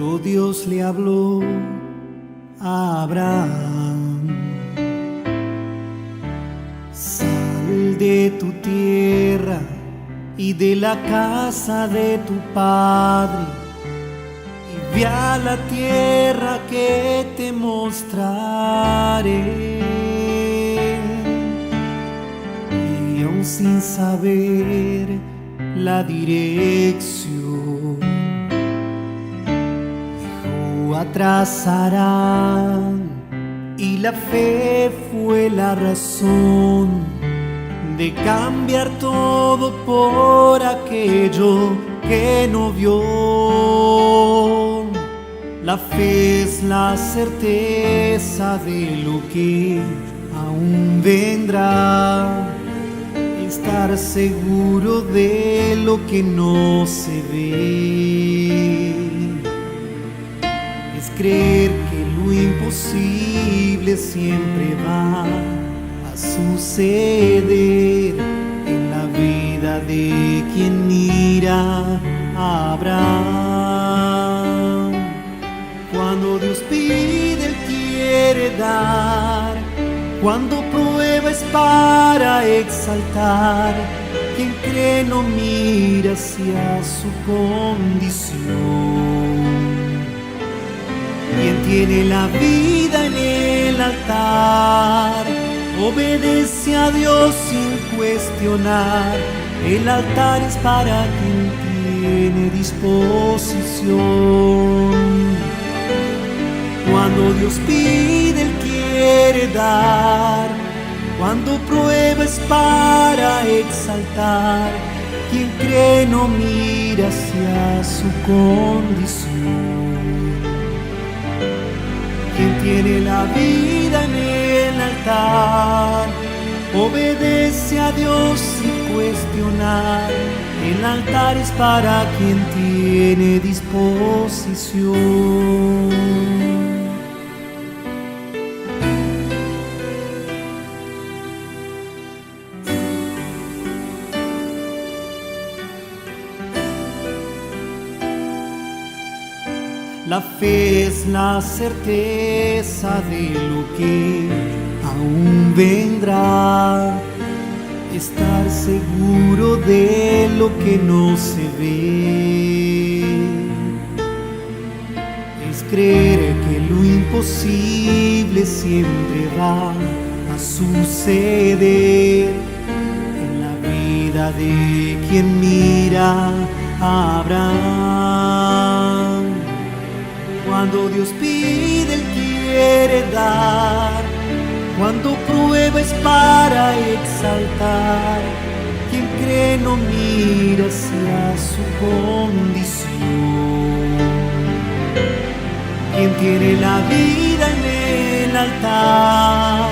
Cuando Dios le habló a Abraham: sal de tu tierra y de la casa de tu padre, y ve a la tierra que te mostraré. Y aún sin saber la dirección, dejó atrás Harán, y la fe fue la razón de cambiar todo por aquello que no vio. La fe es la certeza de lo que aún vendrá, estar seguro de lo que no se ve. Es creer que lo imposible siempre va a suceder en la vida de quien mira a Abraham. Cuando Dios pide, Él quiere dar. Cuando prueba es para exaltar. Quien cree no mira hacia su condición. Quien tiene la vida en el altar obedece a Dios sin cuestionar. El altar es para quien tiene disposición. Cuando Dios pide, Él quiere dar. Cuando prueba es para exaltar. Quien cree no mira hacia su condición. Quien tiene la vida en el altar obedece a Dios sin cuestionar. El altar es para quien tiene disposición. La fe es la certeza de lo que aún vendrá, estar seguro de lo que no se ve. Es creer que lo imposible siempre va a suceder en la vida de quien mira a Abraham. Cuando Dios pide, Él quiere dar. Cuando prueba es para exaltar. Quien cree no mira hacia su condición. Quien tiene la vida en el altar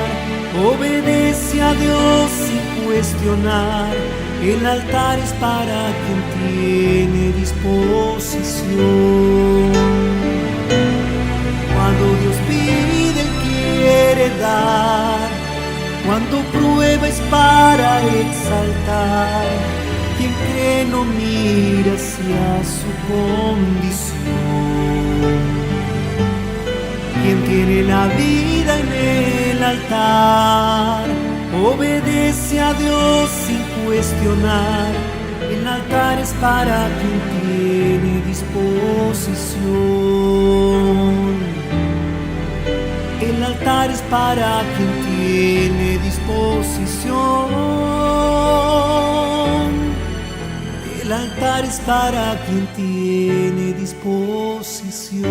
obedece a Dios sin cuestionar. El altar es para quien tiene disposición. Cuando Dios pide, Él quiere dar. Cuando prueba es para exaltar. Quien cree no mira hacia su condición. Quien tiene la vida en el altar obedece a Dios sin cuestionar. El altar es para quien tiene disposición. El altar es para quien tiene disposición. El altar es para quien tiene disposición.